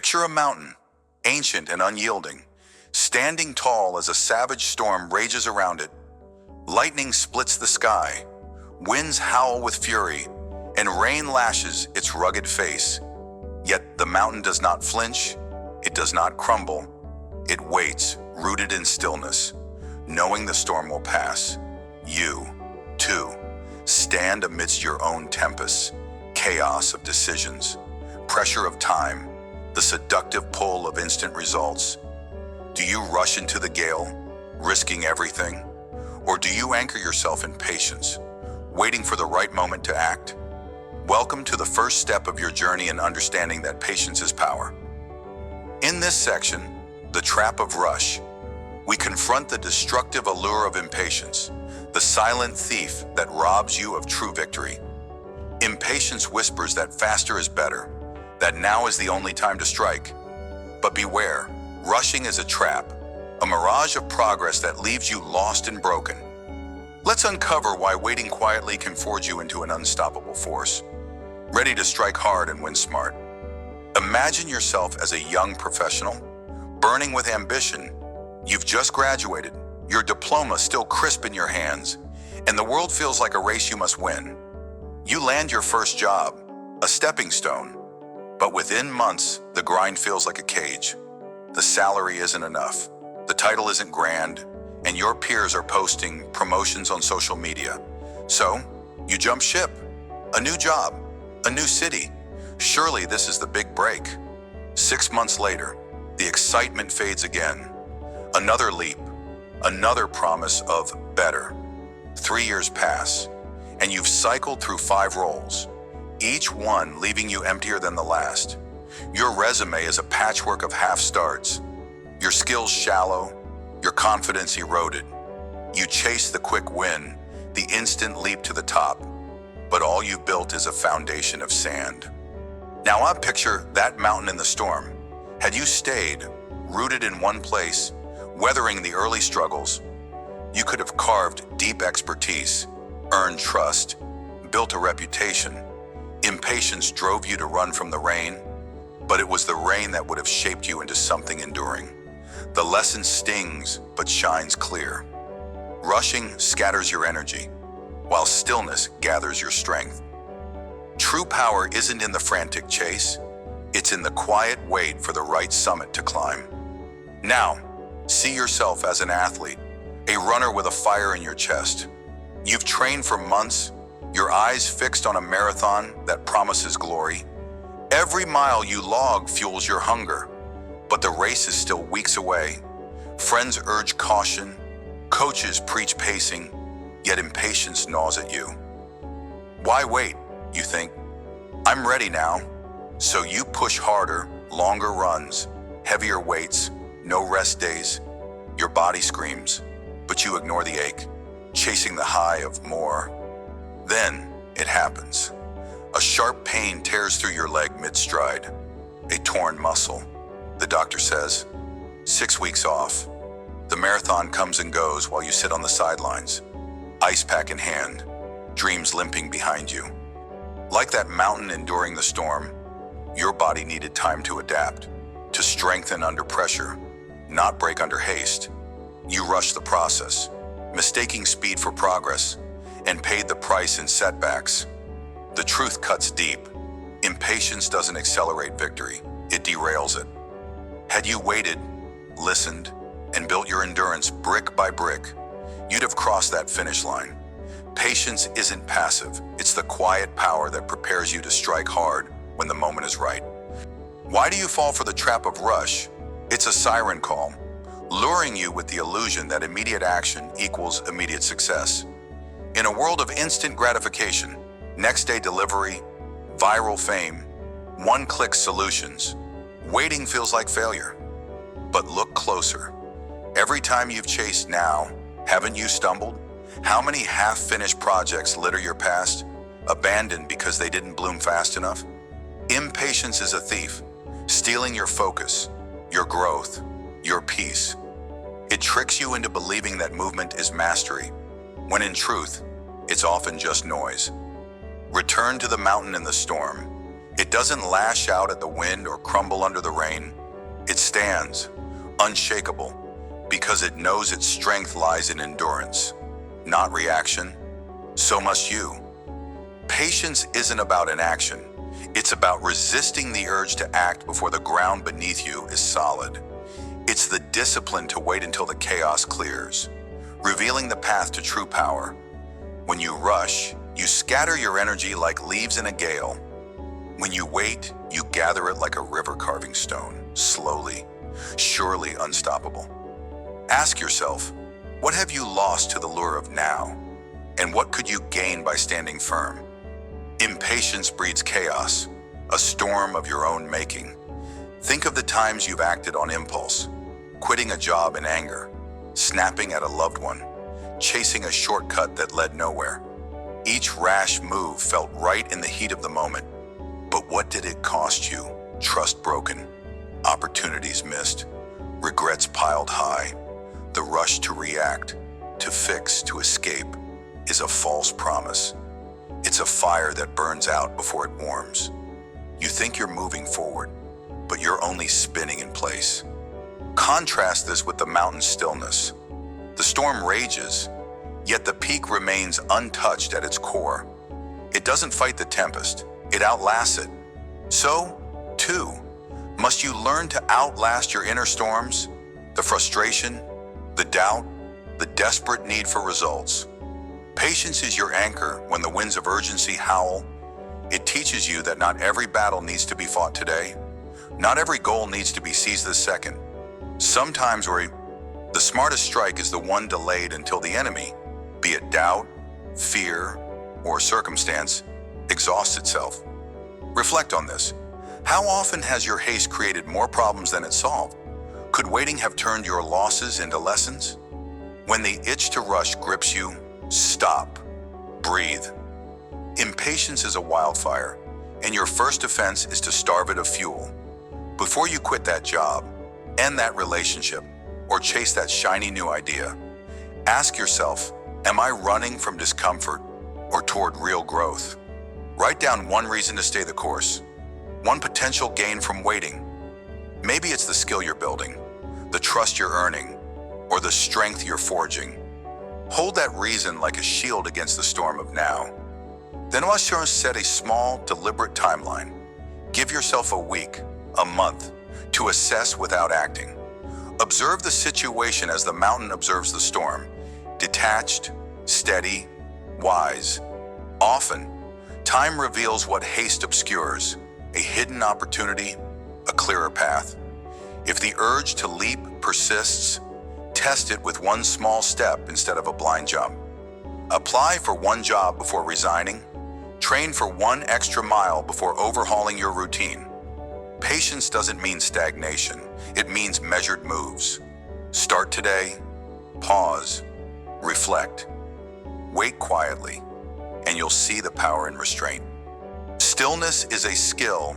Picture a mountain, ancient and unyielding, standing tall as a savage storm rages around it. Lightning splits the sky, winds howl with fury, and rain lashes its rugged face. Yet the mountain does not flinch, it does not crumble. It waits, rooted in stillness, knowing the storm will pass. You, too, stand amidst your own tempests, chaos of decisions, pressure of time, the seductive pull of instant results. Do you rush into the gale, risking everything? Or do you anchor yourself in patience, waiting for the right moment to act? Welcome to the first step of your journey in understanding that patience is power. In this section, The Trap of Rush, we confront the destructive allure of impatience, the silent thief that robs you of true victory. Impatience whispers that faster is better, that now is the only time to strike. But beware, rushing is a trap, a mirage of progress that leaves you lost and broken. Let's uncover why waiting quietly can forge you into an unstoppable force, ready to strike hard and win smart. Imagine yourself as a young professional, burning with ambition. You've just graduated, your diploma still crisp in your hands, and the world feels like a race you must win. You land your first job, a stepping stone, but within months, the grind feels like a cage. The salary isn't enough, the title isn't grand, and your peers are posting promotions on social media. So, you jump ship. A new job, a new city. Surely this is the big break. 6 months later, the excitement fades again. Another leap, another promise of better. 3 years pass, and you've cycled through 5 roles, each one leaving you emptier than the last. Your resume is a patchwork of half starts. Your skills shallow, your confidence eroded. You chase the quick win, the instant leap to the top, but all you've built is a foundation of sand. Now I picture that mountain in the storm. Had you stayed, rooted in one place, weathering the early struggles, you could have carved deep expertise, earned trust, built a reputation. Impatience drove you to run from the rain, but it was the rain that would have shaped you into something enduring. The lesson stings, but shines clear. Rushing scatters your energy, while stillness gathers your strength. True power isn't in the frantic chase, it's in the quiet wait for the right summit to climb. Now, see yourself as an athlete, a runner with a fire in your chest. You've trained for months, your eyes fixed on a marathon that promises glory. Every mile you log fuels your hunger, but the race is still weeks away. Friends urge caution, coaches preach pacing, yet impatience gnaws at you. Why wait, you think? I'm ready now. So you push harder, longer runs, heavier weights, no rest days. Your body screams, but you ignore the ache, chasing the high of more. Then it happens. A sharp pain tears through your leg mid-stride, a torn muscle. The doctor says, 6 weeks off. The marathon comes and goes while you sit on the sidelines, ice pack in hand, dreams limping behind you. Like that mountain enduring the storm, your body needed time to adapt, to strengthen under pressure, not break under haste. You rushed the process, mistaking speed for progress, and paid the price in setbacks. The truth cuts deep. Impatience doesn't accelerate victory, it derails it. Had you waited, listened, and built your endurance brick by brick, you'd have crossed that finish line. Patience isn't passive, it's the quiet power that prepares you to strike hard when the moment is right. Why do you fall for the trap of rush? It's a siren call, luring you with the illusion that immediate action equals immediate success. In a world of instant gratification, next-day delivery, viral fame, one-click solutions, waiting feels like failure. But look closer. Every time you've chased now, haven't you stumbled? How many half-finished projects litter your past, abandoned because they didn't bloom fast enough? Impatience is a thief, stealing your focus, your growth, your peace. It tricks you into believing that movement is mastery, when in truth, it's often just noise. Return to the mountain in the storm. It doesn't lash out at the wind or crumble under the rain. It stands, unshakable, because it knows its strength lies in endurance, not reaction. So must you. Patience isn't about inaction. It's about resisting the urge to act before the ground beneath you is solid. It's the discipline to wait until the chaos clears, revealing the path to true power. When you rush, you scatter your energy like leaves in a gale. When you wait, you gather it like a river carving stone, slowly, surely unstoppable. Ask yourself, what have you lost to the lure of now? And what could you gain by standing firm? Impatience breeds chaos, a storm of your own making. Think of the times you've acted on impulse, quitting a job in anger, snapping at a loved one, chasing a shortcut that led nowhere. Each rash move felt right in the heat of the moment. But what did it cost you? Trust broken, opportunities missed, regrets piled high. The rush to react, to fix, to escape is a false promise. It's a fire that burns out before it warms. You think you're moving forward, but you're only spinning in place. Contrast this with the mountain stillness. The storm rages, yet the peak remains untouched at its core. It doesn't fight the tempest, it outlasts it. So, too, must you learn to outlast your inner storms, the frustration, the doubt, the desperate need for results. Patience is your anchor when the winds of urgency howl. It teaches you that not every battle needs to be fought today. Not every goal needs to be seized this second. Sometimes the smartest strike is the one delayed until the enemy, be it doubt, fear, or circumstance, exhausts itself. Reflect on this. How often has your haste created more problems than it solved? Could waiting have turned your losses into lessons? When the itch to rush grips you, stop. Breathe. Impatience is a wildfire, and your first defense is to starve it of fuel. Before you quit that job, end that relationship, or chase that shiny new idea, ask yourself, am I running from discomfort or toward real growth? Write down one reason to stay the course, one potential gain from waiting. Maybe it's the skill you're building, the trust you're earning, or the strength you're forging. Hold that reason like a shield against the storm of now. Then let's set a small, deliberate timeline. Give yourself a week, a month, to assess without acting. Observe the situation as the mountain observes the storm, detached, steady, wise. Often, time reveals what haste obscures, a hidden opportunity, a clearer path. If the urge to leap persists, test it with one small step instead of a blind jump. Apply for one job before resigning. Train for one extra mile before overhauling your routine. Patience doesn't mean stagnation. It means measured moves. Start today, pause, reflect, wait quietly, and you'll see the power in restraint. Stillness is a skill,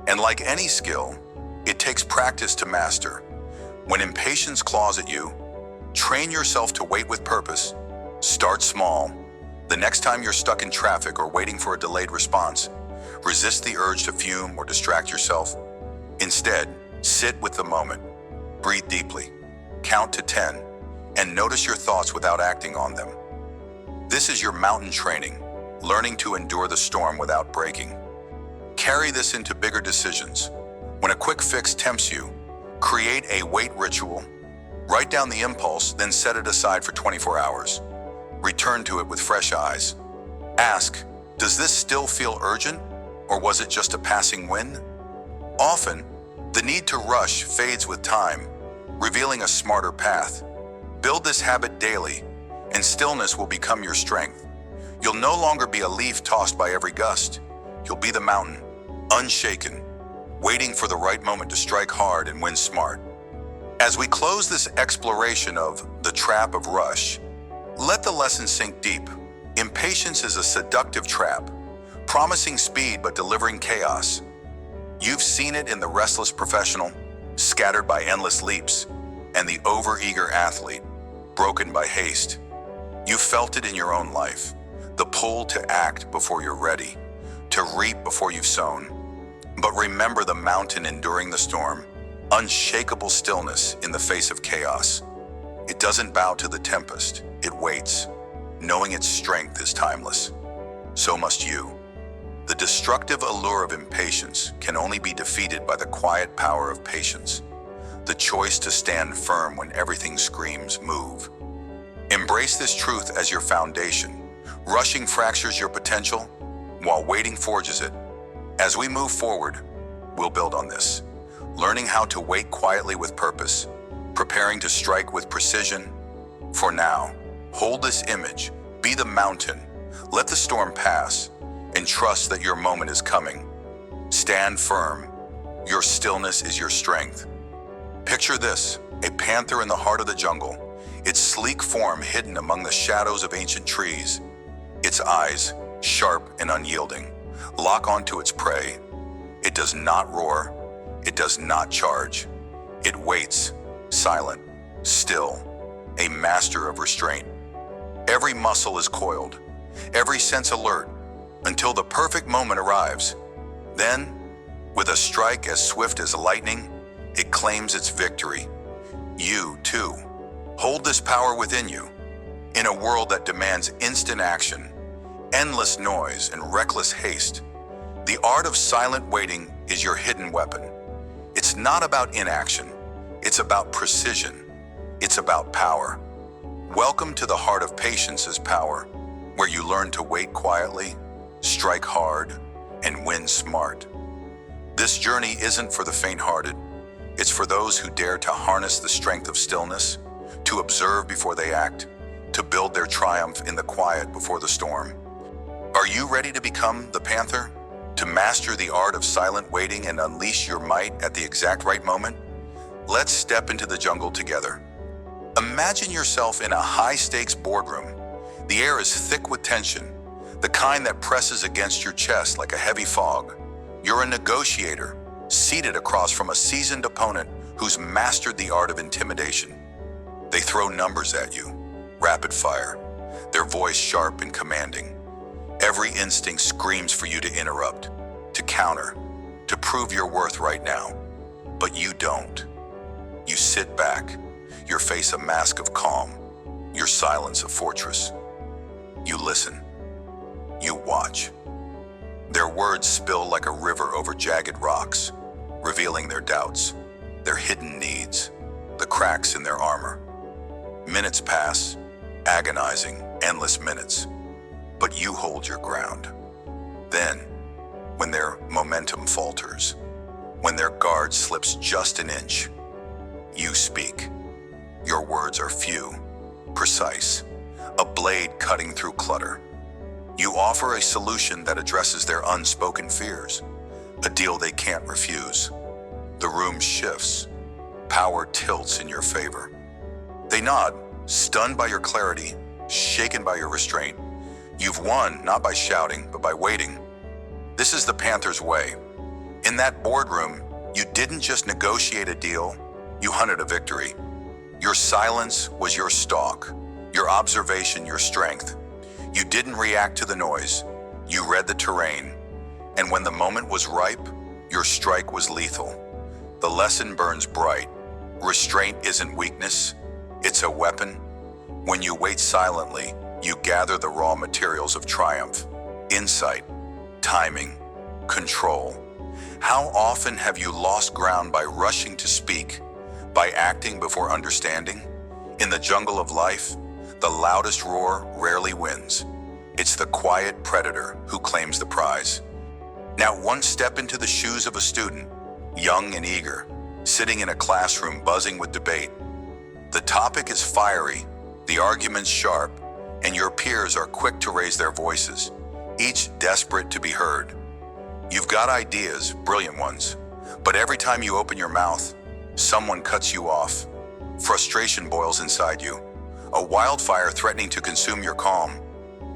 and like any skill, it takes practice to master. When impatience claws at you, train yourself to wait with purpose. Start small. The next time you're stuck in traffic or waiting for a delayed response, resist the urge to fume or distract yourself. Instead, sit with the moment. Breathe deeply. Count to 10, and notice your thoughts without acting on them. This is your mountain training, learning to endure the storm without breaking. Carry this into bigger decisions. When a quick fix tempts you, create a wait ritual. Write down the impulse, then set it aside for 24 hours. Return to it with fresh eyes. Ask, does this still feel urgent, or was it just a passing whim? Often, the need to rush fades with time, revealing a smarter path. Build this habit daily, and stillness will become your strength. You'll no longer be a leaf tossed by every gust. You'll be the mountain, unshaken, waiting for the right moment to strike hard and win smart. As we close this exploration of the trap of rush, let the lesson sink deep. Impatience is a seductive trap, promising speed but delivering chaos. You've seen it in the restless professional, scattered by endless leaps, and the overeager athlete, broken by haste. You've felt it in your own life, the pull to act before you're ready, to reap before you've sown. But remember the mountain enduring the storm, unshakable stillness in the face of chaos. It doesn't bow to the tempest, it waits, knowing its strength is timeless. So must you. The destructive allure of impatience can only be defeated by the quiet power of patience, the choice to stand firm when everything screams, move. Embrace this truth as your foundation. Rushing fractures your potential, while waiting forges it. As we move forward, we'll build on this, learning how to wait quietly with purpose, preparing to strike with precision. For now, hold this image, be the mountain, let the storm pass, and trust that your moment is coming. Stand firm. Your stillness is your strength. Picture this, a panther in the heart of the jungle, its sleek form hidden among the shadows of ancient trees. Its eyes, sharp and unyielding, lock onto its prey. It does not roar. It does not charge. It waits, silent, still, a master of restraint. Every muscle is coiled, every sense alert, until the perfect moment arrives. Then, with a strike as swift as lightning, it claims its victory. You, too, hold this power within you. In a world that demands instant action, endless noise, and reckless haste, the art of silent waiting is your hidden weapon. It's not about inaction. It's about precision. It's about power. Welcome to the heart of patience as power, where you learn to wait quietly, strike hard, and win smart. This journey isn't for the faint-hearted. It's for those who dare to harness the strength of stillness, to observe before they act, to build their triumph in the quiet before the storm. Are you ready to become the panther? To master the art of silent waiting and unleash your might at the exact right moment? Let's step into the jungle together. Imagine yourself in a high-stakes boardroom. The air is thick with tension, the kind that presses against your chest like a heavy fog. You're a negotiator, seated across from a seasoned opponent who's mastered the art of intimidation. They throw numbers at you, rapid fire, their voice sharp and commanding. Every instinct screams for you to interrupt, to counter, to prove your worth right now. But you don't. You sit back, your face a mask of calm, your silence a fortress. You listen. You watch. Their words spill like a river over jagged rocks, revealing their doubts, their hidden needs, the cracks in their armor. Minutes pass, agonizing, endless minutes. But you hold your ground. Then, when their momentum falters, when their guard slips just an inch, you speak. Your words are few, precise, a blade cutting through clutter. You offer a solution that addresses their unspoken fears, a deal they can't refuse. The room shifts, power tilts in your favor. They nod, stunned by your clarity, shaken by your restraint. You've won not by shouting, but by waiting. This is the Panther's way. In that boardroom, you didn't just negotiate a deal, you hunted a victory. Your silence was your stalk, your observation your strength. You didn't react to the noise, you read the terrain. And when the moment was ripe, your strike was lethal. The lesson burns bright. Restraint isn't weakness, it's a weapon. When you wait silently, you gather the raw materials of triumph, insight, timing, control. How often have you lost ground by rushing to speak, by acting before understanding? In the jungle of life, the loudest roar rarely wins. It's the quiet predator who claims the prize. Now, one step into the shoes of a student, young and eager, sitting in a classroom buzzing with debate. The topic is fiery, the arguments sharp, and your peers are quick to raise their voices, each desperate to be heard. You've got ideas, brilliant ones, but every time you open your mouth, someone cuts you off. Frustration boils inside you, a wildfire threatening to consume your calm.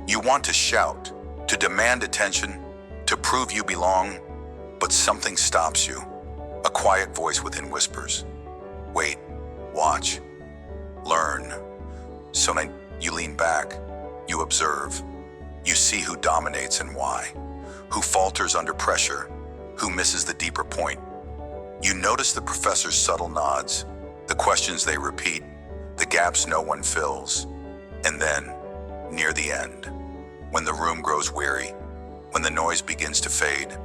You want to shout, to demand attention, to prove you belong, but something stops you. A quiet voice within whispers. Wait, watch, learn. So now you lean back, you observe, you see who dominates and why, who falters under pressure, who misses the deeper point. You notice the professor's subtle nods, the questions they repeat, the gaps no one fills. And then, near the end, when the room grows weary, when the noise begins to fade,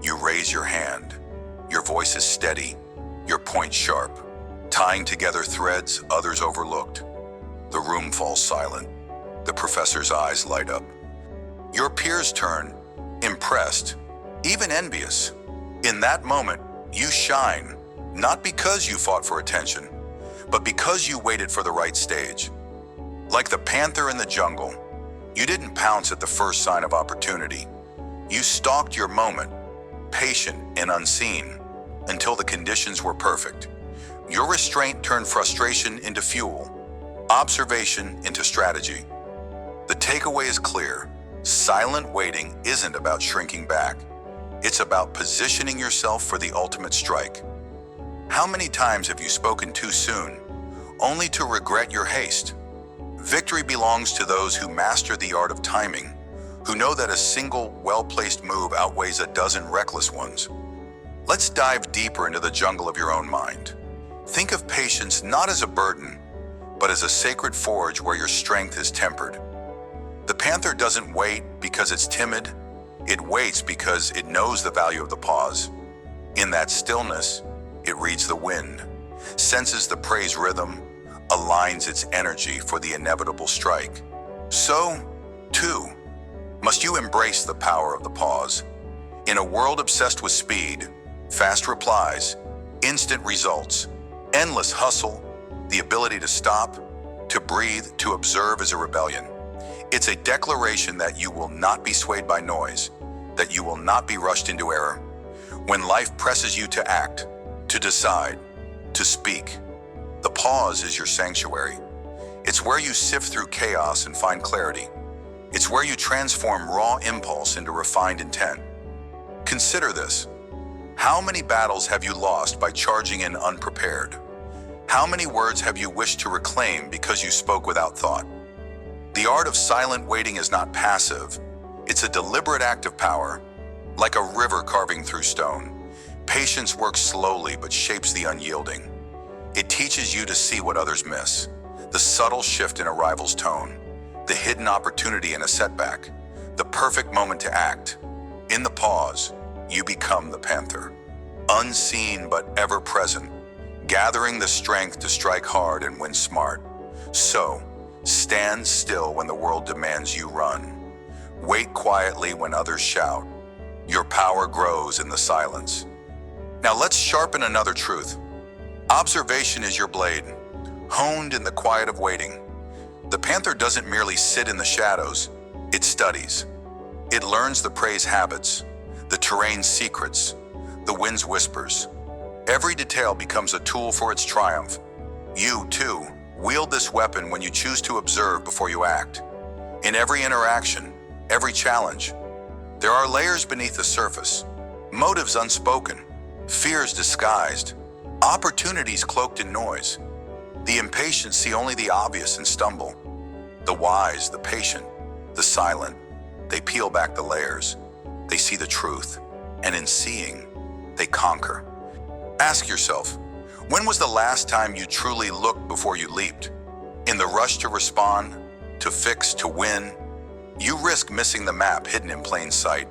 you raise your hand. Your voice is steady, your point sharp, tying together threads others overlooked. The room falls silent. The professor's eyes light up. Your peers turn, impressed, even envious. In that moment, you shine, not because you fought for attention, but because you waited for the right stage. Like the panther in the jungle, you didn't pounce at the first sign of opportunity. You stalked your moment, patient and unseen, until the conditions were perfect. Your restraint turned frustration into fuel, observation into strategy. The takeaway is clear. Silent waiting isn't about shrinking back. It's about positioning yourself for the ultimate strike. How many times have you spoken too soon, only to regret your haste? Victory belongs to those who master the art of timing, who know that a single, well-placed move outweighs a dozen reckless ones. Let's dive deeper into the jungle of your own mind. Think of patience not as a burden, but as a sacred forge where your strength is tempered. The panther doesn't wait because it's timid. It waits because it knows the value of the pause. In that stillness, it reads the wind, senses the prey's rhythm, aligns its energy for the inevitable strike. So, too, must you embrace the power of the pause. In a world obsessed with speed, fast replies, instant results, endless hustle, the ability to stop, to breathe, to observe is a rebellion. It's a declaration that you will not be swayed by noise, that you will not be rushed into error. When life presses you to act, to decide, to speak, the pause is your sanctuary. It's where you sift through chaos and find clarity. It's where you transform raw impulse into refined intent. Consider this. How many battles have you lost by charging in unprepared? How many words have you wished to reclaim because you spoke without thought? The art of silent waiting is not passive. It's a deliberate act of power, like a river carving through stone. Patience works slowly but shapes the unyielding. It teaches you to see what others miss, the subtle shift in a rival's tone, the hidden opportunity in a setback, the perfect moment to act. In the pause, you become the panther, unseen but ever present, gathering the strength to strike hard and win smart. So, stand still when the world demands you run. Wait quietly when others shout. Your power grows in the silence. Now let's sharpen another truth. Observation is your blade, honed in the quiet of waiting. The panther doesn't merely sit in the shadows, it studies. It learns the prey's habits, the terrain's secrets, the wind's whispers. Every detail becomes a tool for its triumph. You, too, wield this weapon when you choose to observe before you act. In every interaction, every challenge, there are layers beneath the surface, motives unspoken, fears disguised, opportunities cloaked in noise. The impatient see only the obvious and stumble. The wise, the patient, the silent, they peel back the layers. They see the truth, and in seeing, they conquer. Ask yourself, when was the last time you truly looked before you leaped? In the rush to respond, to fix, to win, you risk missing the map hidden in plain sight.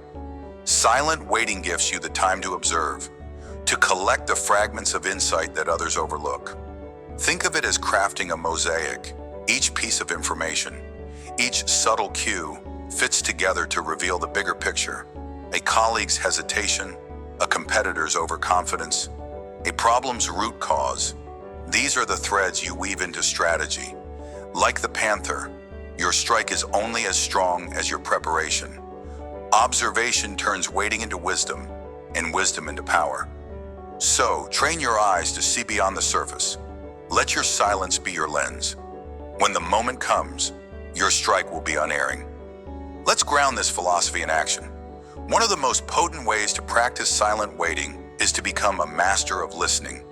Silent waiting gives you the time to observe, to collect the fragments of insight that others overlook. Think of it as crafting a mosaic. Each piece of information, each subtle cue fits together to reveal the bigger picture. A colleague's hesitation, a competitor's overconfidence, a problem's root cause. These are the threads you weave into strategy. Like the panther, your strike is only as strong as your preparation. Observation turns waiting into wisdom, and wisdom into power. So, train your eyes to see beyond the surface. Let your silence be your lens. When the moment comes, your strike will be unerring. Let's ground this philosophy in action. One of the most potent ways to practice silent waiting is to become a master of listening.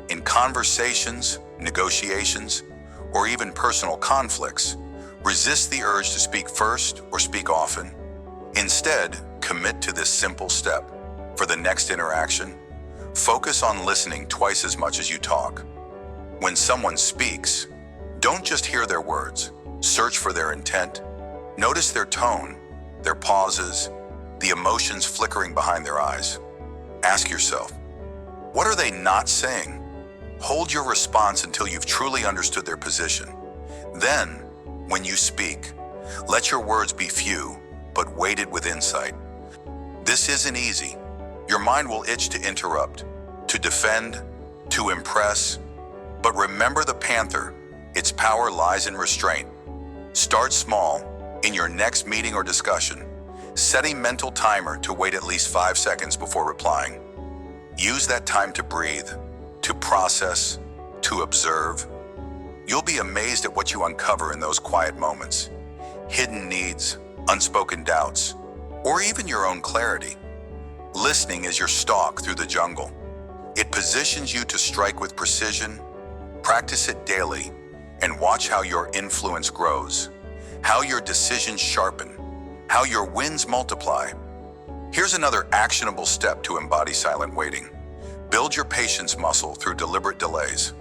In conversations, negotiations, or even personal conflicts, resist the urge to speak first or speak often. Instead, commit to this simple step. For For the next interaction, focus on listening twice as much as you talk. When someone speaks, don't just hear their words. Search for their intent. Notice their tone, their pauses, the emotions flickering behind their eyes. Ask yourself, what are they not saying? Hold your response until you've truly understood their position. Then, when you speak, let your words be few, but weighted with insight. This isn't easy. Your mind will itch to interrupt, to defend, to impress. But remember the panther. Its power lies in restraint. Start small. In your next meeting or discussion, set a mental timer to wait at least 5 seconds before replying. Use that time to breathe, to process, to observe. You'll be amazed at what you uncover in those quiet moments. Hidden needs, unspoken doubts, or even your own clarity. Listening is your stalk through the jungle. It positions you to strike with precision. Practice it daily and watch how your influence grows, how your decisions sharpen, how your wins multiply. Here's another actionable step to embody silent waiting. Build your patience muscle through deliberate delays.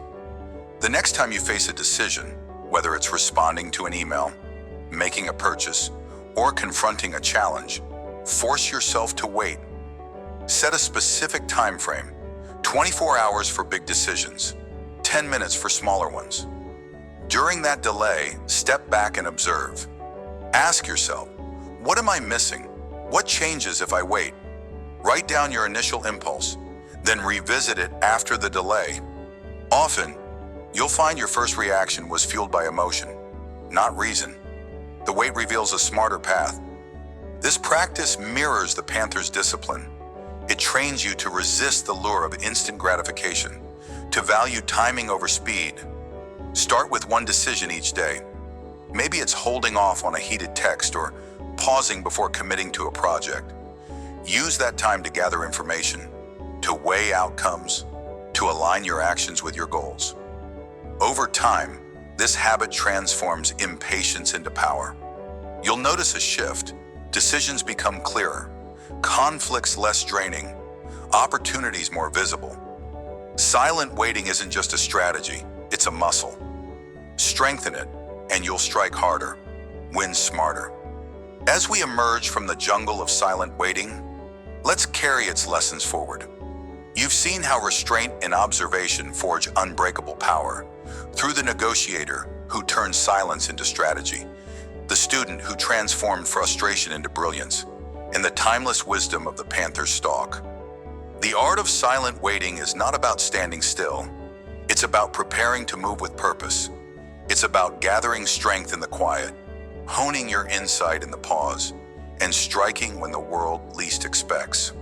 The next time you face a decision, whether it's responding to an email, making a purchase, or confronting a challenge, force yourself to wait. Set a specific time frame, 24 hours for big decisions, 10 minutes for smaller ones. During that delay, step back and observe. Ask yourself, what am I missing? What changes if I wait? Write down your initial impulse, then revisit it after the delay. Often, you'll find your first reaction was fueled by emotion, not reason. The wait reveals a smarter path. This practice mirrors the panther's discipline. It trains you to resist the lure of instant gratification, to value timing over speed. Start with one decision each day. Maybe it's holding off on a heated text or pausing before committing to a project. Use that time to gather information, to weigh outcomes, to align your actions with your goals. Over time, this habit transforms impatience into power. You'll notice a shift. Decisions become clearer, conflicts less draining, opportunities more visible. Silent waiting isn't just a strategy, it's a muscle. Strengthen it, and you'll strike harder, win smarter. As we emerge from the jungle of silent waiting, let's carry its lessons forward. You've seen how restraint and observation forge unbreakable power, through the negotiator who turned silence into strategy, the student who transformed frustration into brilliance, and the timeless wisdom of the panther's stalk. The art of silent waiting is not about standing still. It's about preparing to move with purpose. It's about gathering strength in the quiet, honing your insight in the pause, and striking when the world least expects.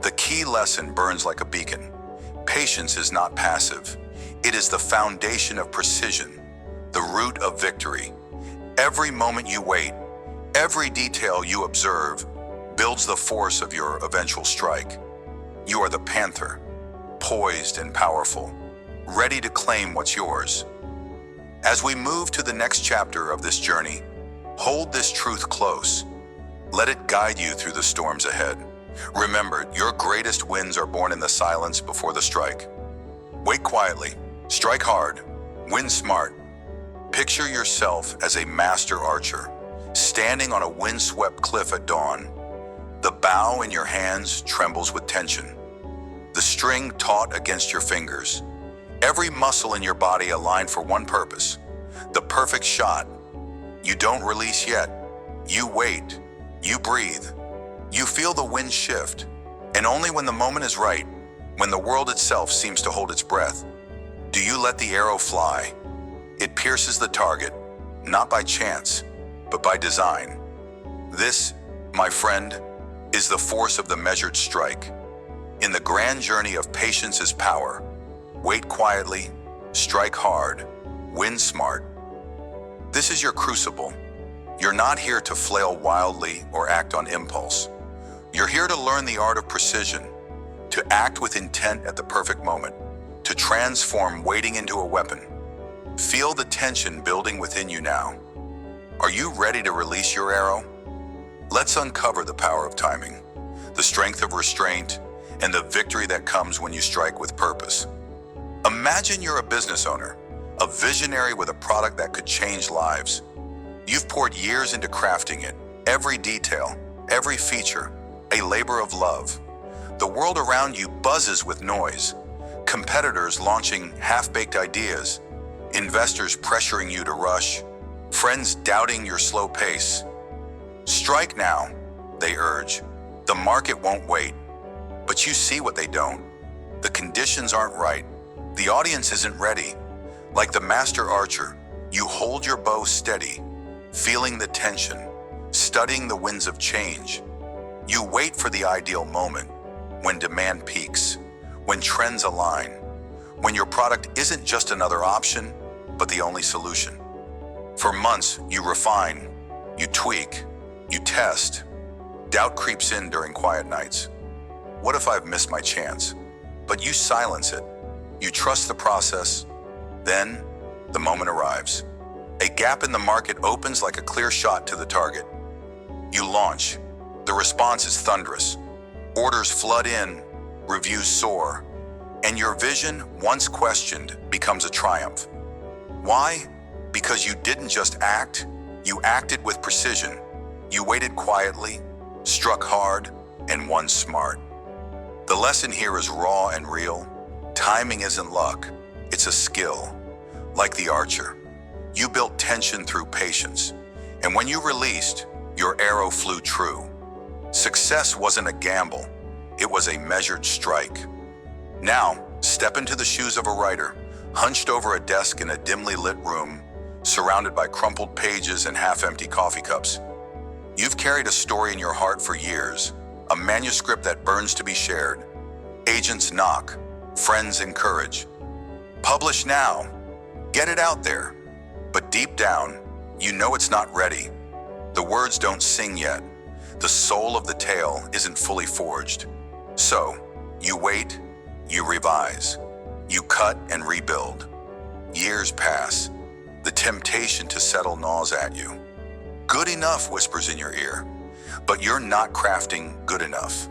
The key lesson burns like a beacon. Patience is not passive. It is the foundation of precision, the root of victory. Every moment you wait, every detail you observe, builds the force of your eventual strike. You are the panther, poised and powerful, ready to claim what's yours. As we move to the next chapter of this journey, hold this truth close. Let it guide you through the storms ahead. Remember, your greatest wins are born in the silence before the strike. Wait quietly, strike hard, win smart. Picture yourself as a master archer, standing on a windswept cliff at dawn. The bow in your hands trembles with tension, the string taut against your fingers. Every muscle in your body aligned for one purpose, the perfect shot. You don't release yet. You wait. You breathe. You feel the wind shift. And only when the moment is right, when the world itself seems to hold its breath, do you let the arrow fly. It pierces the target, not by chance, but by design. This, my friend, is the force of the measured strike. In the grand journey of patience is power. Wait quietly, strike hard, win smart. This is your crucible. You're not here to flail wildly or act on impulse. You're here to learn the art of precision, to act with intent at the perfect moment, to transform waiting into a weapon. Feel the tension building within you now. Are you ready to release your arrow? Let's uncover the power of timing, the strength of restraint, and the victory that comes when you strike with purpose. Imagine you're a business owner, a visionary with a product that could change lives. You've poured years into crafting it, every detail, every feature, a labor of love. The world around you buzzes with noise, competitors launching half-baked ideas, investors pressuring you to rush, friends doubting your slow pace. Strike now, they urge. The market won't wait. But you see what they don't. The conditions aren't right. The audience isn't ready. Like the master archer, you hold your bow steady, feeling the tension, studying the winds of change. You wait for the ideal moment, when demand peaks, when trends align, when your product isn't just another option, but the only solution. For months, you refine, you tweak, you test. Doubt creeps in during quiet nights. What if I've missed my chance? But you silence it. You trust the process. Then, the moment arrives. A gap in the market opens like a clear shot to the target. You launch. The response is thunderous. Orders flood in, reviews soar, and your vision, once questioned, becomes a triumph. Why? Because you didn't just act, you acted with precision. You waited quietly, struck hard, and won smart. The lesson here is raw and real. Timing isn't luck, it's a skill. Like the archer, you built tension through patience, and when you released, your arrow flew true. Success wasn't a gamble, it was a measured strike. Now, step into the shoes of a writer, hunched over a desk in a dimly lit room, surrounded by crumpled pages and half-empty coffee cups. You've carried a story in your heart for years, a manuscript that burns to be shared. Agents knock, friends encourage. Publish now, get it out there. But deep down, you know it's not ready. The words don't sing yet. The soul of the tale isn't fully forged. So, you wait, you revise, you cut and rebuild. Years pass. The temptation to settle gnaws at you. Good enough whispers in your ear, but you're not crafting good enough.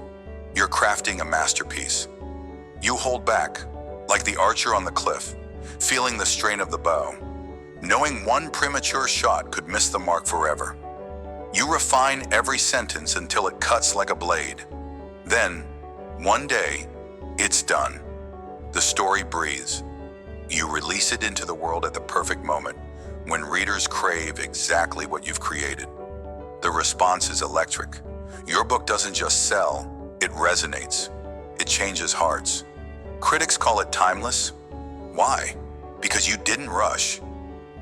You're crafting a masterpiece. You hold back, like the archer on the cliff, feeling the strain of the bow, knowing one premature shot could miss the mark forever. You refine every sentence until it cuts like a blade. Then, one day, it's done. The story breathes. You release it into the world at the perfect moment, when readers crave exactly what you've created. The response is electric. Your book doesn't just sell, it resonates. It changes hearts. Critics call it timeless. Why? Because you didn't rush.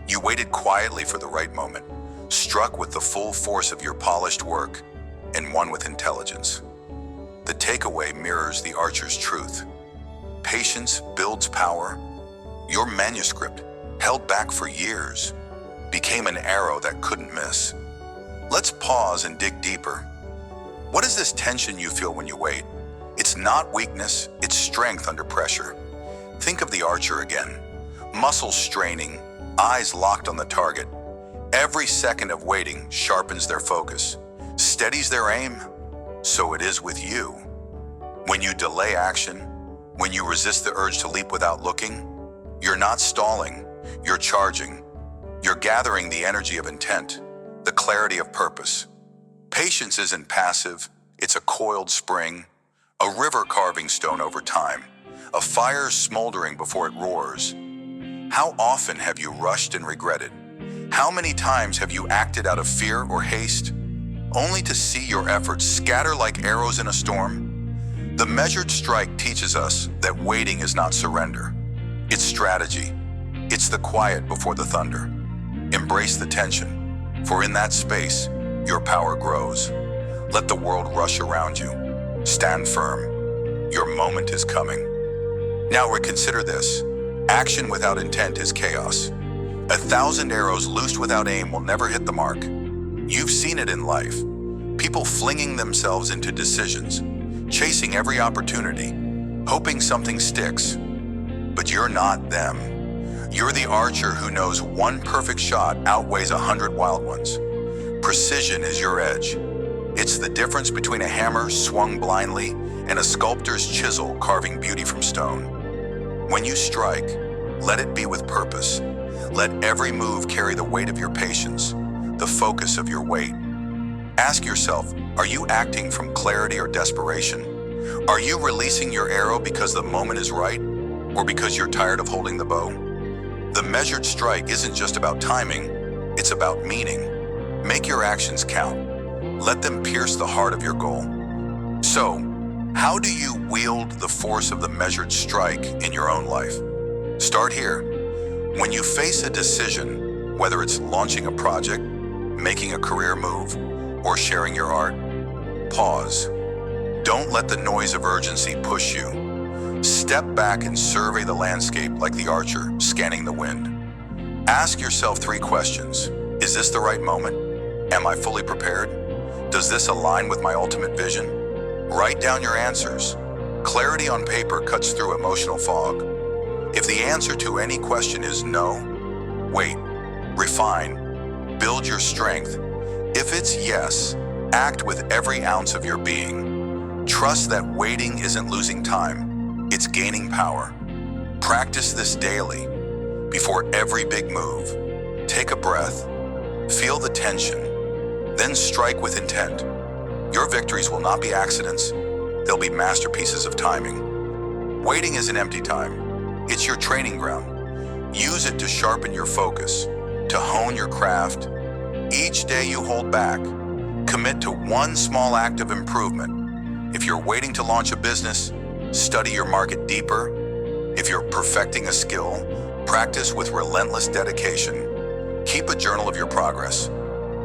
You waited quietly for the right moment, struck with the full force of your polished work, and won with intelligence. The takeaway mirrors the archer's truth. Patience builds power. Your manuscript, held back for years, became an arrow that couldn't miss. Let's pause and dig deeper. What is this tension you feel when you wait? It's not weakness, it's strength under pressure. Think of the archer again. Muscles straining, eyes locked on the target. Every second of waiting sharpens their focus, steadies their aim. So it is with you. When you delay action, when you resist the urge to leap without looking, you're not stalling, you're charging. You're gathering the energy of intent, the clarity of purpose. Patience isn't passive, it's a coiled spring, a river carving stone over time, a fire smoldering before it roars. How often have you rushed and regretted? How many times have you acted out of fear or haste, only to see your efforts scatter like arrows in a storm? The measured strike teaches us that waiting is not surrender. It's strategy. It's the quiet before the thunder. Embrace the tension, for in that space, your power grows. Let the world rush around you. Stand firm. Your moment is coming. Now reconsider this. Action without intent is chaos. 1,000 arrows loosed without aim will never hit the mark. You've seen it in life. People flinging themselves into decisions, chasing every opportunity, hoping something sticks. But you're not them. You're the archer who knows one perfect shot outweighs 100 wild ones. Precision is your edge. It's the difference between a hammer swung blindly and a sculptor's chisel carving beauty from stone. When you strike, let it be with purpose. Let every move carry the weight of your patience, the focus of your weight. Ask yourself, are you acting from clarity or desperation? Are you releasing your arrow because the moment is right, or because you're tired of holding the bow? The measured strike isn't just about timing, it's about meaning. Make your actions count. Let them pierce the heart of your goal. So, how do you wield the force of the measured strike in your own life? Start here. When you face a decision, whether it's launching a project, making a career move, or sharing your art, pause. Don't let the noise of urgency push you. Step back and survey the landscape like the archer scanning the wind. Ask yourself 3 questions. Is this the right moment? Am I fully prepared? Does this align with my ultimate vision? Write down your answers. Clarity on paper cuts through emotional fog. If the answer to any question is no, wait, refine, build your strength. If it's yes, act with every ounce of your being. Trust that waiting isn't losing time, it's gaining power. Practice this daily. Before every big move, take a breath, feel the tension, then strike with intent. Your victories will not be accidents, they'll be masterpieces of timing. Waiting isn't empty time, it's your training ground. Use it to sharpen your focus, to hone your craft. Each day you hold back, commit to one small act of improvement. If you're waiting to launch a business, study your market deeper. If you're perfecting a skill, practice with relentless dedication. Keep a journal of your progress.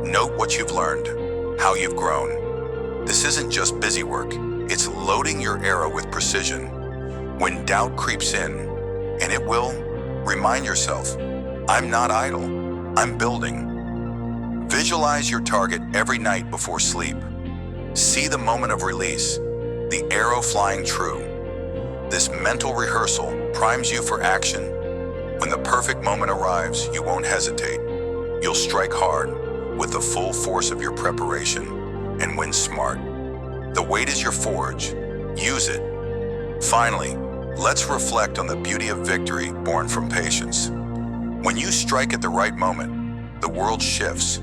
Note what you've learned, how you've grown. This isn't just busy work, it's loading your arrow with precision. When doubt creeps in, and it will, remind yourself, I'm not idle, I'm building. Visualize your target every night before sleep. See the moment of release, the arrow flying true. This mental rehearsal primes you for action. When the perfect moment arrives, you won't hesitate. You'll strike hard with the full force of your preparation and win smart. The weight is your forge. Use it. Finally, let's reflect on the beauty of victory born from patience. When you strike at the right moment, the world shifts.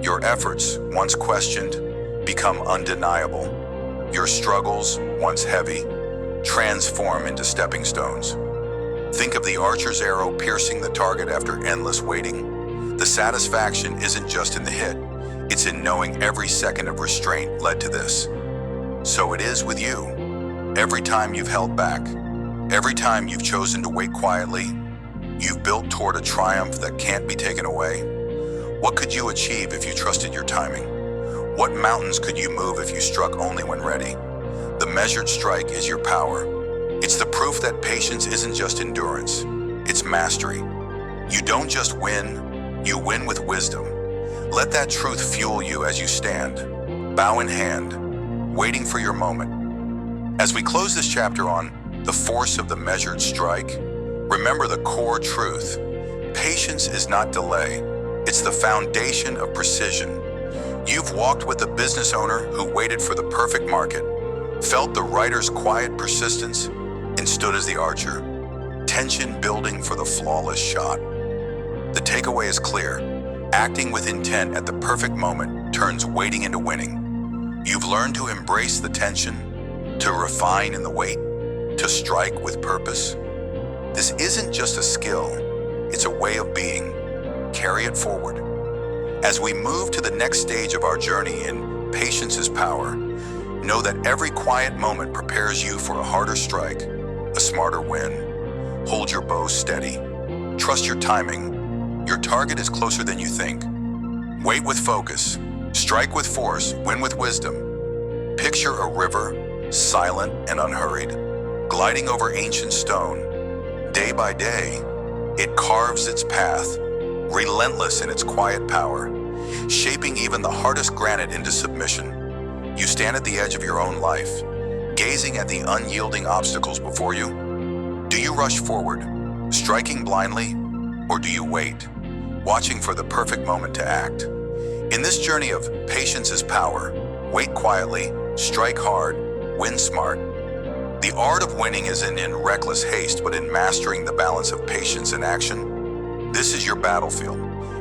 Your efforts, once questioned, become undeniable. Your struggles, once heavy, transform into stepping stones. Think of the archer's arrow piercing the target after endless waiting. The satisfaction isn't just in the hit, it's in knowing every second of restraint led to this. So it is with you. Every time you've held back, every time you've chosen to wait quietly, you've built toward a triumph that can't be taken away. What could you achieve if you trusted your timing? What mountains could you move if you struck only when ready? The measured strike is your power. It's the proof that patience isn't just endurance, it's mastery. You don't just win, you win with wisdom. Let that truth fuel you as you stand, bow in hand, waiting for your moment. As we close this chapter on the force of the measured strike, remember the core truth. Patience is not delay. It's the foundation of precision. You've walked with a business owner who waited for the perfect market, felt the writer's quiet persistence, and stood as the archer, tension building for the flawless shot. The takeaway is clear. Acting with intent at the perfect moment turns waiting into winning. You've learned to embrace the tension, to refine in the wait, to strike with purpose. This isn't just a skill, it's a way of being. Carry it forward. As we move to the next stage of our journey in Patience is Power, know that every quiet moment prepares you for a harder strike, a smarter win. Hold your bow steady. Trust your timing. Your target is closer than you think. Wait with focus. Strike with force. Win with wisdom. Picture a river, silent and unhurried, gliding over ancient stone. Day by day, it carves its path, relentless in its quiet power, shaping even the hardest granite into submission. You stand at the edge of your own life, gazing at the unyielding obstacles before you. Do you rush forward, striking blindly, or do you wait, watching for the perfect moment to act? In this journey of Patience is Power, Wait quietly, strike hard, win smart. The art of winning isn't in reckless haste, but in mastering the balance of patience and action. This is your battlefield,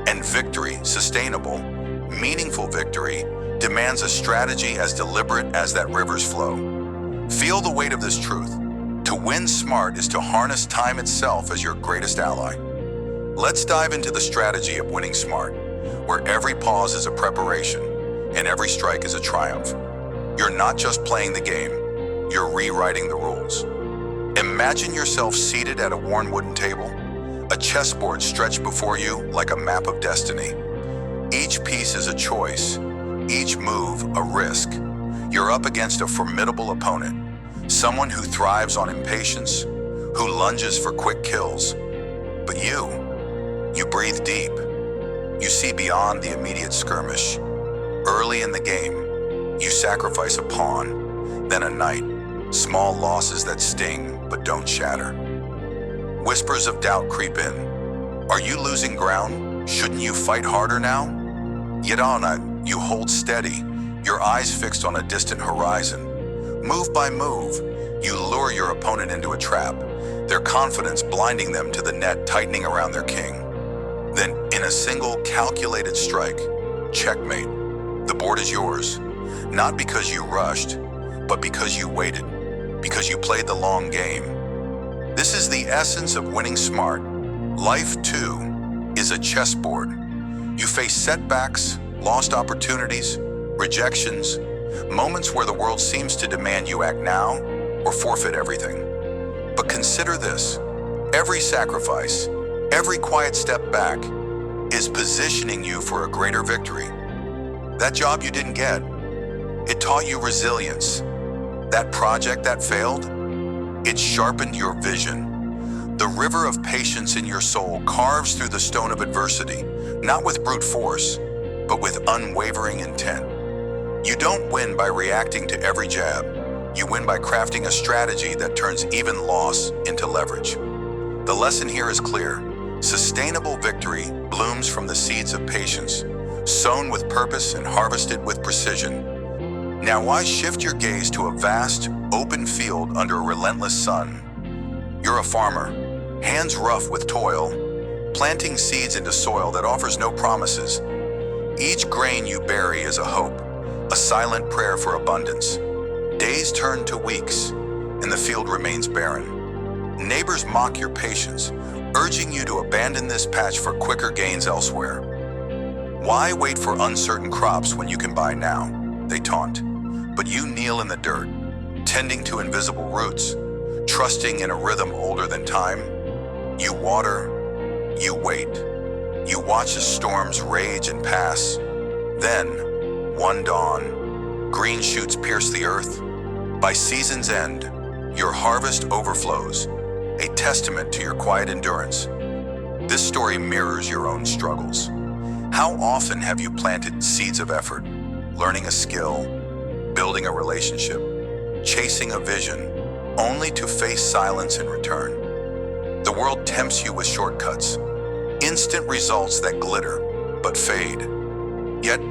and victory, sustainable, meaningful victory, demands a strategy as deliberate as that river's flow. Feel the weight of this truth. To win smart is to harness time itself as your greatest ally. Let's dive into the strategy of winning smart, where every pause is a preparation and every strike is a triumph. You're not just playing the game, you're rewriting the rules. Imagine yourself seated at a worn wooden table, a chessboard stretched before you like a map of destiny. Each piece is a choice, each move a risk. You're up against a formidable opponent, someone who thrives on impatience, who lunges for quick kills. But you breathe deep. You see beyond the immediate skirmish. Early in the game, you sacrifice a pawn, then a knight. Small losses that sting but don't shatter. Whispers of doubt creep in. Are you losing ground? Shouldn't you fight harder now? Yet you hold steady, your eyes fixed on a distant horizon. Move by move, you lure your opponent into a trap, their confidence blinding them to the net tightening around their king. Then, in a single calculated strike, checkmate. The board is yours, not because you rushed, but because you waited. Because you played the long game. This is the essence of winning smart. Life, too, is a chessboard. You face setbacks, lost opportunities, rejections, moments where the world seems to demand you act now or forfeit everything. But consider this. Every sacrifice, every quiet step back is positioning you for a greater victory. That job you didn't get, it taught you resilience. That project that failed, it sharpened your vision. The river of patience in your soul carves through the stone of adversity, not with brute force, but with unwavering intent. You don't win by reacting to every jab. You win by crafting a strategy that turns even loss into leverage. The lesson here is clear. Sustainable victory blooms from the seeds of patience, sown with purpose and harvested with precision. Now why shift your gaze to a vast, open field under a relentless sun? You're a farmer, hands rough with toil, planting seeds into soil that offers no promises. Each grain you bury is a hope, a silent prayer for abundance. Days turn to weeks, and the field remains barren. Neighbors mock your patience, urging you to abandon this patch for quicker gains elsewhere. Why wait for uncertain crops when you can buy now? They taunt. But you kneel in the dirt, tending to invisible roots, trusting in a rhythm older than time. You water, you wait. You watch as storms rage and pass. Then, one dawn, green shoots pierce the earth. By season's end, your harvest overflows, a testament to your quiet endurance. This story mirrors your own struggles. How often have you planted seeds of effort, learning a skill, building a relationship, chasing a vision, only to face silence in return? The world tempts you with shortcuts, instant results that glitter but fade. Yet,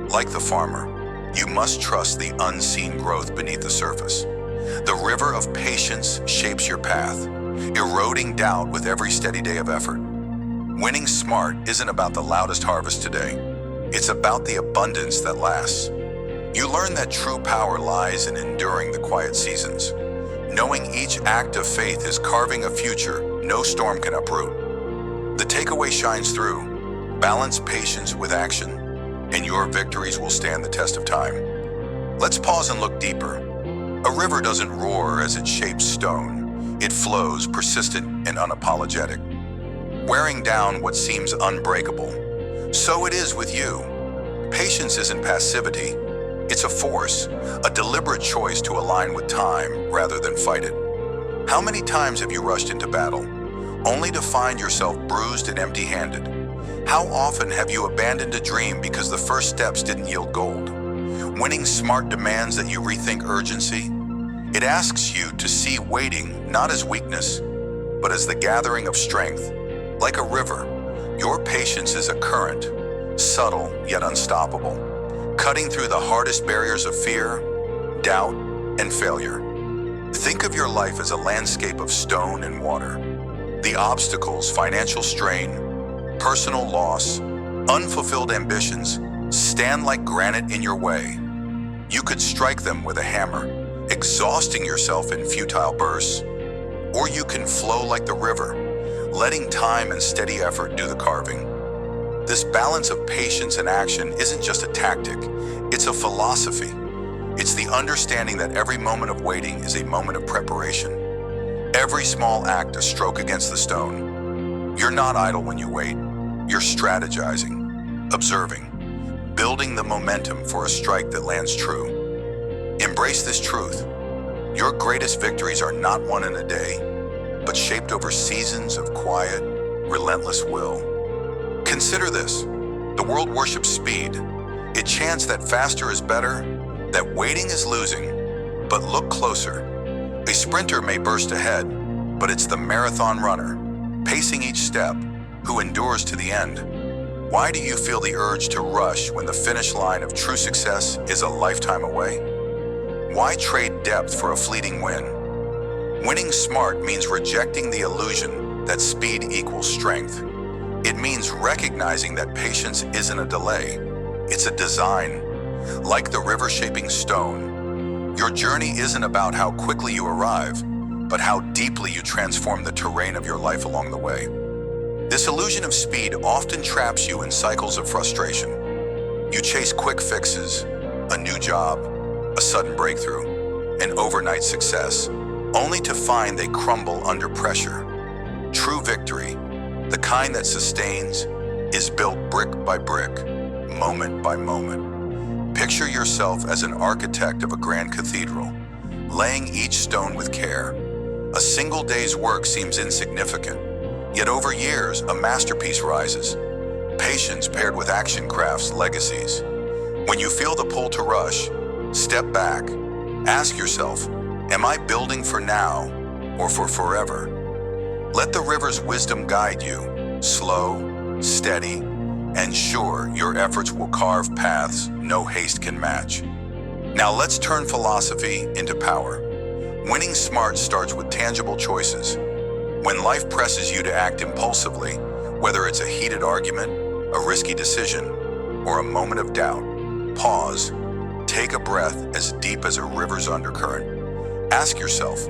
like the farmer, you must trust the unseen growth beneath the surface. The river of patience shapes your path, eroding doubt with every steady day of effort. Winning smart isn't about the loudest harvest today. It's about the abundance that lasts. You learn that true power lies in enduring the quiet seasons, knowing each act of faith is carving a future no storm can uproot. The takeaway shines through. Balance patience with action, and your victories will stand the test of time. Let's pause and look deeper. A river doesn't roar as it shapes stone. It flows, persistent and unapologetic, wearing down what seems unbreakable. So it is with you. Patience isn't passivity. It's a force, a deliberate choice to align with time rather than fight it. How many times have you rushed into battle, only to find yourself bruised and empty-handed? How often have you abandoned a dream because the first steps didn't yield gold? Winning smart demands that you rethink urgency. It asks you to see waiting not as weakness, but as the gathering of strength. Like a river, your patience is a current, subtle yet unstoppable, cutting through the hardest barriers of fear, doubt, and failure. Think of your life as a landscape of stone and water. The obstacles, financial strain, personal loss, unfulfilled ambitions stand like granite in your way. You could strike them with a hammer, exhausting yourself in futile bursts, or you can flow like the river, letting time and steady effort do the carving. This balance of patience and action isn't just a tactic, it's a philosophy. It's the understanding that every moment of waiting is a moment of preparation. Every small act a stroke against the stone. You're not idle when you wait. You're strategizing, observing, building the momentum for a strike that lands true. Embrace this truth. Your greatest victories are not won in a day, but shaped over seasons of quiet, relentless will. Consider this. The world worships speed. It chants that faster is better, that waiting is losing. But look closer. A sprinter may burst ahead, but it's the marathon runner, pacing each step, who endures to the end. Why do you feel the urge to rush when the finish line of true success is a lifetime away? Why trade depth for a fleeting win? Winning smart means rejecting the illusion that speed equals strength. It means recognizing that patience isn't a delay, it's a design. Like the river-shaping stone, your journey isn't about how quickly you arrive, but how deeply you transform the terrain of your life along the way. This illusion of speed often traps you in cycles of frustration. You chase quick fixes, a new job, a sudden breakthrough, an overnight success, only to find they crumble under pressure. True victory, the kind that sustains, is built brick by brick, moment by moment. Picture yourself as an architect of a grand cathedral, laying each stone with care. A single day's work seems insignificant, yet over years, a masterpiece rises. Patience paired with action crafts legacies. When you feel the pull to rush, step back. Ask yourself, am I building for now or for forever? Let the river's wisdom guide you, slow, steady, and sure your efforts will carve paths no haste can match. Now let's turn philosophy into power. Winning smart starts with tangible choices. When life presses you to act impulsively, whether it's a heated argument, a risky decision, or a moment of doubt, pause, take a breath as deep as a river's undercurrent. Ask yourself,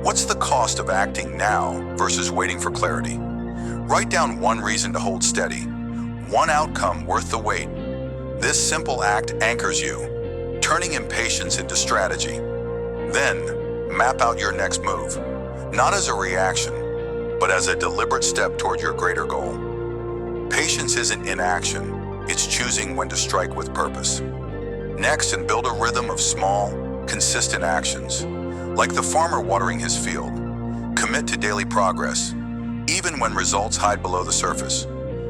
what's the cost of acting now versus waiting for clarity? Write down one reason to hold steady, one outcome worth the wait. This simple act anchors you, turning impatience into strategy. Then, map out your next move, not as a reaction, but as a deliberate step toward your greater goal. Patience isn't inaction, it's choosing when to strike with purpose. Next, and build a rhythm of small, consistent actions. Like the farmer watering his field, commit to daily progress, even when results hide below the surface.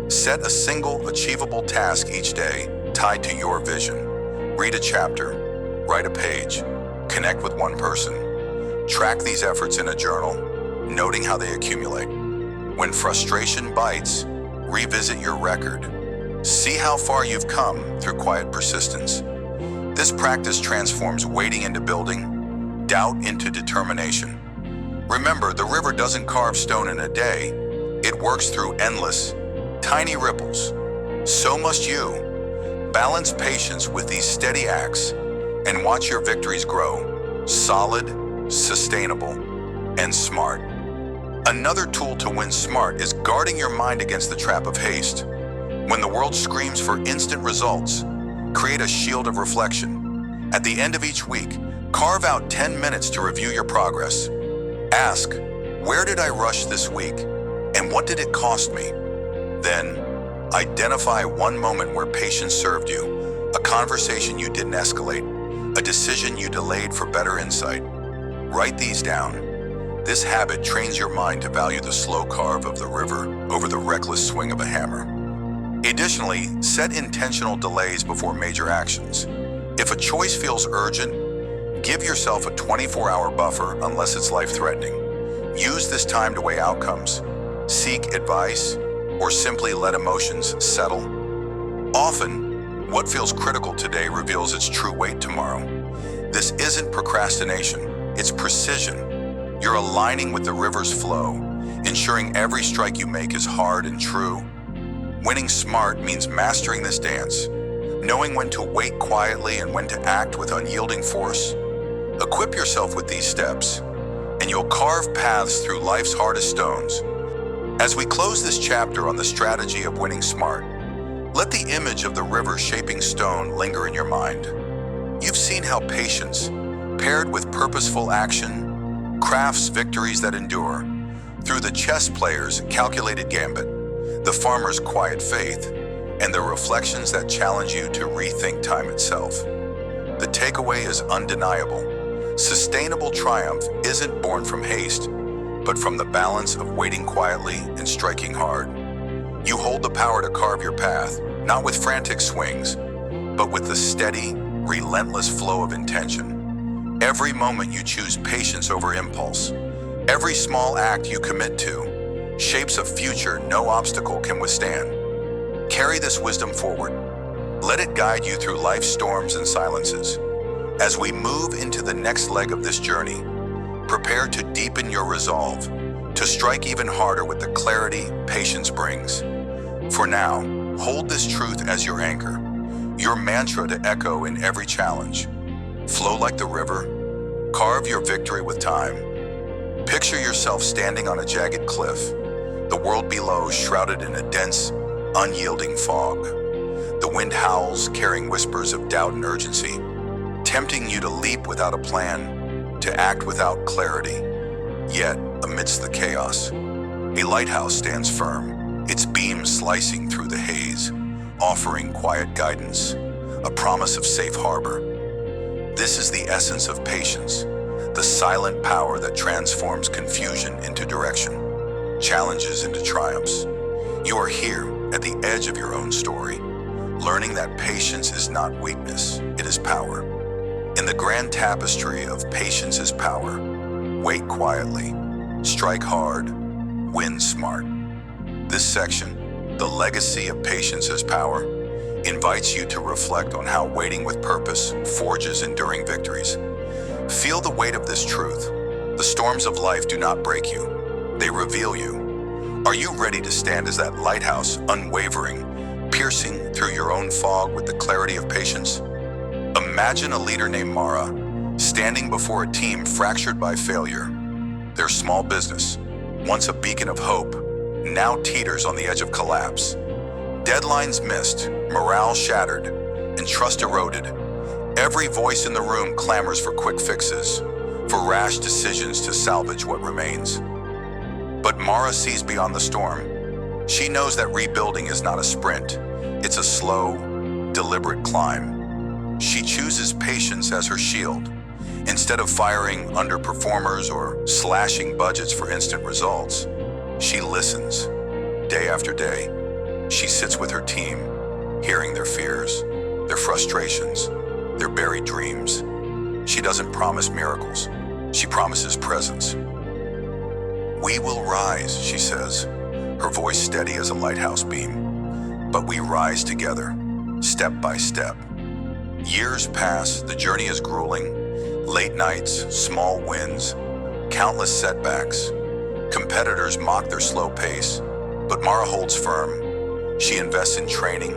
Set a single, achievable task each day tied to your vision. Read a chapter, write a page, connect with one person. Track these efforts in a journal, noting how they accumulate. When frustration bites, revisit your record. See how far you've come through quiet persistence. This practice transforms waiting into building, doubt into determination. Remember, the river doesn't carve stone in a day. It works through endless, tiny ripples. So must you. Balance patience with these steady acts and watch your victories grow, solid, sustainable, and smart. Another tool to win smart is guarding your mind against the trap of haste. When the world screams for instant results, create a shield of reflection. At the end of each week, carve out 10 minutes to review your progress. Ask, where did I rush this week, and what did it cost me? Then, identify one moment where patience served you, a conversation you didn't escalate, a decision you delayed for better insight. Write these down. This habit trains your mind to value the slow carve of the river over the reckless swing of a hammer. Additionally, set intentional delays before major actions. If a choice feels urgent, give yourself a 24-hour buffer unless it's life-threatening. Use this time to weigh outcomes, seek advice, or simply let emotions settle. Often, What feels critical today reveals its true weight tomorrow. This isn't procrastination, it's precision. You're aligning with the river's flow, ensuring every strike you make is hard and true. Winning smart means mastering this dance, knowing when to wait quietly and when to act with unyielding force. Equip yourself with these steps, and you'll carve paths through life's hardest stones. As we close this chapter on the strategy of winning smart, let the image of the river shaping stone linger in your mind. You've seen how patience, paired with purposeful action, crafts victories that endure. Through the chess player's calculated gambit, the farmer's quiet faith, and the reflections that challenge you to rethink time itself. The takeaway is undeniable. Sustainable triumph isn't born from haste, but from the balance of waiting quietly and striking hard. You hold the power to carve your path, not with frantic swings, but with the steady, relentless flow of intention. Every moment you choose patience over impulse. Every small act you commit to shapes a future no obstacle can withstand. Carry this wisdom forward. Let it guide you through life's storms and silences. As we move into the next leg of this journey, prepare to deepen your resolve, to strike even harder with the clarity patience brings. For now, hold this truth as your anchor, your mantra to echo in every challenge. Flow like the river, carve your victory with time. Picture yourself standing on a jagged cliff, the world below shrouded in a dense, unyielding fog. The wind howls, carrying whispers of doubt and urgency, tempting you to leap without a plan, to act without clarity. Yet, amidst the chaos, a lighthouse stands firm, its beams slicing through the haze, offering quiet guidance, a promise of safe harbor. This is the essence of patience, the silent power that transforms confusion into direction, challenges into triumphs. You are here at the edge of your own story, learning that patience is not weakness, it is power. In the grand tapestry of patience is power, wait quietly, strike hard, win smart. This section, The Legacy of Patience as Power, invites you to reflect on how waiting with purpose forges enduring victories. Feel the weight of this truth. The storms of life do not break you, they reveal you. Are you ready to stand as that lighthouse, unwavering, piercing through your own fog with the clarity of patience? Imagine a leader named Mara, standing before a team fractured by failure. Their small business, once a beacon of hope, now teeters on the edge of collapse. Deadlines missed, morale shattered, and trust eroded. Every voice in the room clamors for quick fixes, for rash decisions to salvage what remains. But Mara sees beyond the storm. She knows that rebuilding is not a sprint. It's a slow, deliberate climb. She chooses patience as her shield. Instead of firing underperformers or slashing budgets for instant results, she listens. Day after day, she sits with her team, hearing their fears, their frustrations, their buried dreams. She doesn't promise miracles. She promises presence. "We will rise," she says, her voice steady as a lighthouse beam. But we rise together, step by step. Years pass, the journey is grueling. Late nights, small wins, countless setbacks. Competitors mock their slow pace, but Mara holds firm. She invests in training,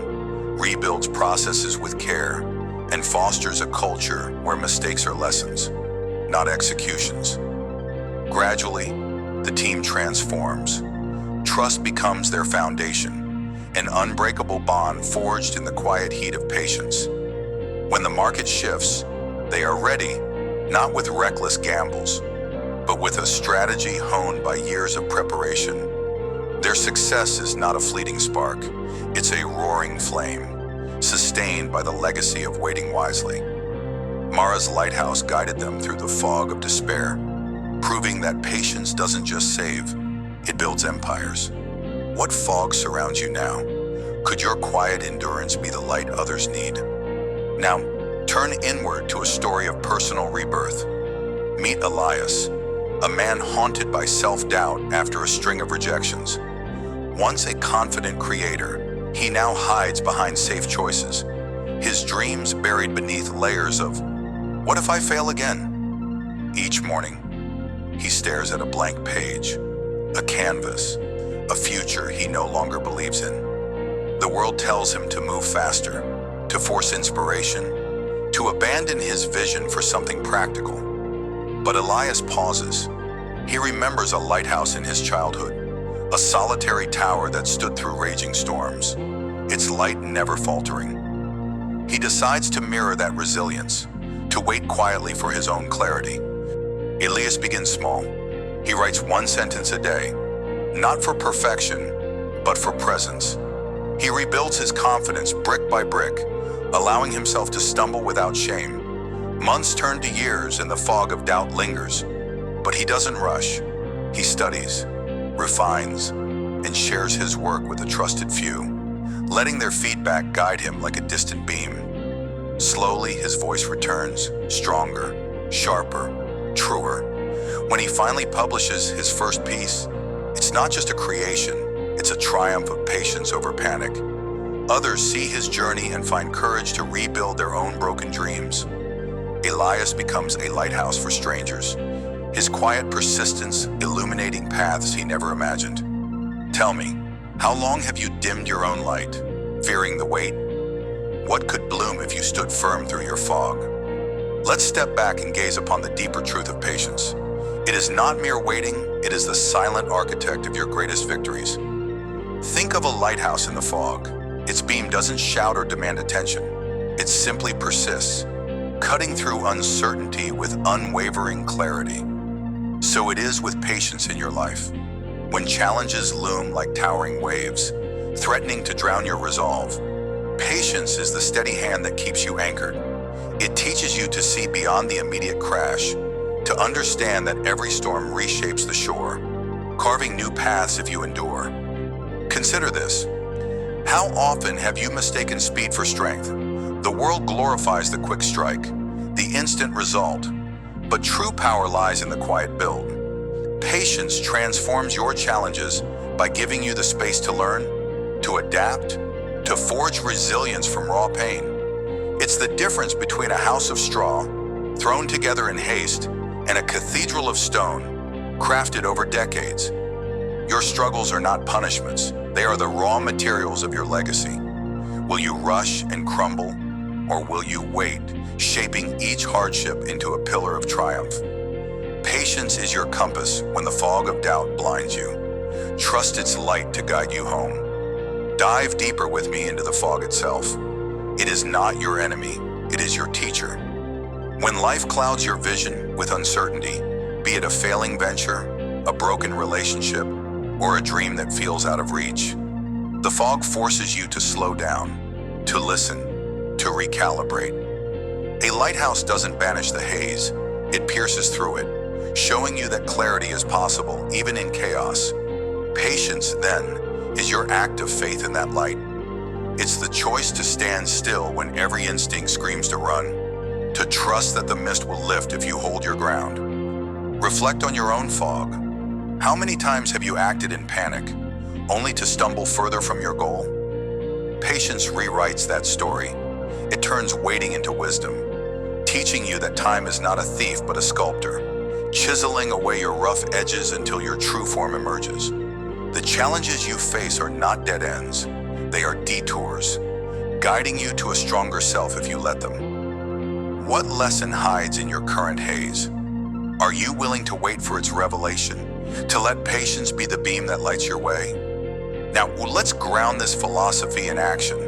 rebuilds processes with care, and fosters a culture where mistakes are lessons, not executions. Gradually, the team transforms. Trust becomes their foundation, an unbreakable bond forged in the quiet heat of patience. When the market shifts, they are ready, not with reckless gambles, but with a strategy honed by years of preparation. Their success is not a fleeting spark, it's a roaring flame, sustained by the legacy of waiting wisely. Mara's lighthouse guided them through the fog of despair, proving that patience doesn't just save, it builds empires. What fog surrounds you now? Could your quiet endurance be the light others need? Now, turn inward to a story of personal rebirth. Meet Elias, a man haunted by self-doubt after a string of rejections. Once a confident creator, he now hides behind safe choices. his dreams buried beneath layers of, "What if I fail again?" Each morning, he stares at a blank page, a canvas, a future he no longer believes in. The world tells him to move faster, to force inspiration, to abandon his vision for something practical. But Elias pauses. He remembers a lighthouse in his childhood, a solitary tower that stood through raging storms, its light never faltering. He decides to mirror that resilience, to wait quietly for his own clarity. Elias begins small. He writes one sentence a day, not for perfection, but for presence. He rebuilds his confidence brick by brick, allowing himself to stumble without shame. Months turn to years and the fog of doubt lingers, but he doesn't rush. He studies, refines, and shares his work with a trusted few, letting their feedback guide him like a distant beam. Slowly, his voice returns, stronger, sharper, truer. When he finally publishes his first piece, it's not just a creation, it's a triumph of patience over panic. Others see his journey and find courage to rebuild their own broken dreams. Elias becomes a lighthouse for strangers, his quiet persistence illuminating paths he never imagined. Tell me, how long have you dimmed your own light, fearing the weight? What could bloom if you stood firm through your fog? Let's step back and gaze upon the deeper truth of patience. It is not mere waiting, it is the silent architect of your greatest victories. Think of a lighthouse in the fog. Its beam doesn't shout or demand attention. It simply persists, cutting through uncertainty with unwavering clarity. So it is with patience in your life. When challenges loom like towering waves, threatening to drown your resolve, patience is the steady hand that keeps you anchored. It teaches you to see beyond the immediate crash, to understand that every storm reshapes the shore, carving new paths if you endure. Consider this. How often have you mistaken speed for strength? The world glorifies the quick strike, the instant result, but true power lies in the quiet build. Patience transforms your challenges by giving you the space to learn, to adapt, to forge resilience from raw pain. It's the difference between a house of straw, thrown together in haste, and a cathedral of stone, crafted over decades. Your struggles are not punishments, they are the raw materials of your legacy. Will you rush and crumble, or will you wait, shaping each hardship into a pillar of triumph? Patience is your compass when the fog of doubt blinds you. Trust its light to guide you home. Dive deeper with me into the fog itself. It is not your enemy, it is your teacher. When life clouds your vision with uncertainty, be it a failing venture, a broken relationship, or a dream that feels out of reach, the fog forces you to slow down, to listen, to recalibrate. A lighthouse doesn't banish the haze, it pierces through it, showing you that clarity is possible even in chaos. Patience, then, is your act of faith in that light. It's the choice to stand still when every instinct screams to run, to trust that the mist will lift if you hold your ground. Reflect on your own fog. How many times have you acted in panic, only to stumble further from your goal? Patience rewrites that story. It turns waiting into wisdom, teaching you that time is not a thief but a sculptor, chiseling away your rough edges until your true form emerges. The challenges you face are not dead ends. They are detours, guiding you to a stronger self if you let them. What lesson hides in your current haze? Are you willing to wait for its revelation, to let patience be the beam that lights your way? Now, let's ground this philosophy in action.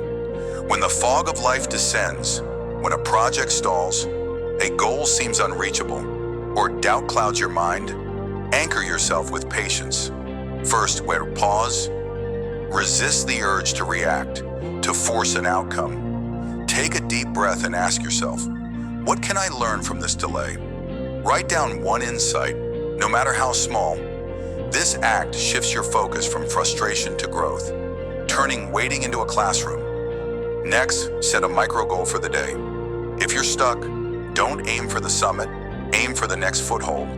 When the fog of life descends, when a project stalls, a goal seems unreachable, or doubt clouds your mind, anchor yourself with patience. First, pause. Resist the urge to react, to force an outcome. Take a deep breath and ask yourself, what can I learn from this delay? Write down one insight, no matter how small. This act shifts your focus from frustration to growth, turning waiting into a classroom. Next, set a micro goal for the day. If you're stuck, don't aim for the summit, aim for the next foothold.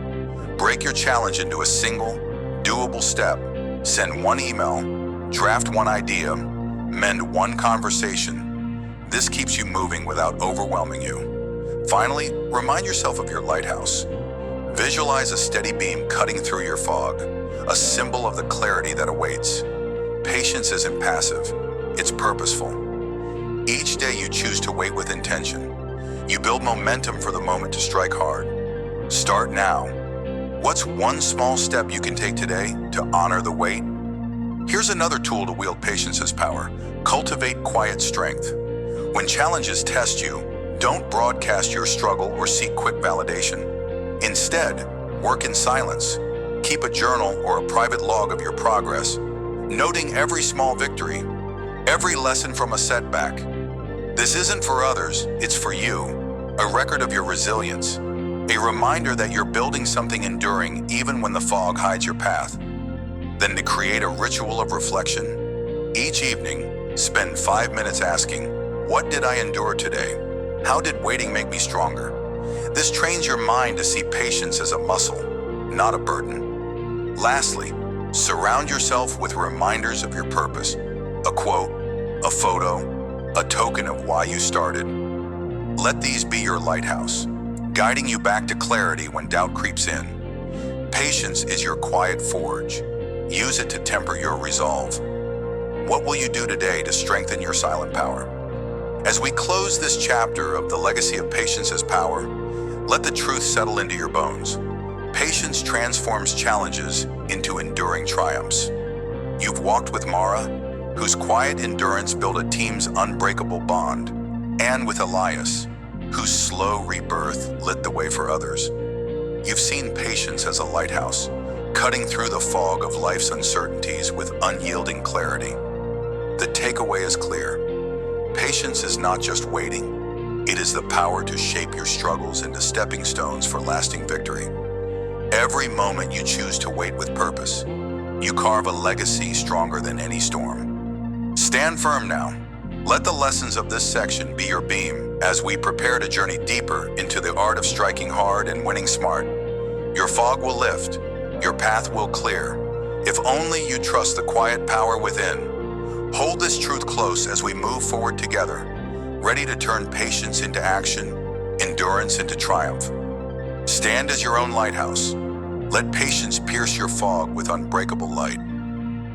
Break your challenge into a single, doable step. Send one email, draft one idea, mend one conversation. This keeps you moving without overwhelming you. Finally, remind yourself of your lighthouse. Visualize a steady beam cutting through your fog, a symbol of the clarity that awaits. Patience isn't passive, it's purposeful. Each day you choose to wait with intention. You build momentum for the moment to strike hard. Start now. What's one small step you can take today to honor the wait? Here's another tool to wield patience's power. Cultivate quiet strength. When challenges test you, don't broadcast your struggle or seek quick validation. Instead, work in silence. Keep a journal or a private log of your progress, noting every small victory, every lesson from a setback. This isn't for others, it's for you, a record of your resilience, a reminder that you're building something enduring even when the fog hides your path. Then to create a ritual of reflection, each evening, spend 5 minutes asking, what did I endure today? How did waiting make me stronger? This trains your mind to see patience as a muscle, not a burden. Lastly, surround yourself with reminders of your purpose, a quote, a photo, a token of why you started. Let these be your lighthouse, guiding you back to clarity when doubt creeps in. Patience is your quiet forge. Use it to temper your resolve. What will you do today to strengthen your silent power? As we close this chapter of the legacy of patience's power, let the truth settle into your bones. Patience transforms challenges into enduring triumphs. You've walked with Mara, whose quiet endurance built a team's unbreakable bond, and with Elias, whose slow rebirth lit the way for others. You've seen patience as a lighthouse, cutting through the fog of life's uncertainties with unyielding clarity. The takeaway is clear. Patience is not just waiting. It is the power to shape your struggles into stepping stones for lasting victory. Every moment you choose to wait with purpose, you carve a legacy stronger than any storm. Stand firm now. Let the lessons of this section be your beam as we prepare to journey deeper into the art of striking hard and winning smart. Your fog will lift, your path will clear, if only you trust the quiet power within. Hold this truth close as we move forward together, ready to turn patience into action, endurance into triumph. Stand as your own lighthouse. Let patience pierce your fog with unbreakable light.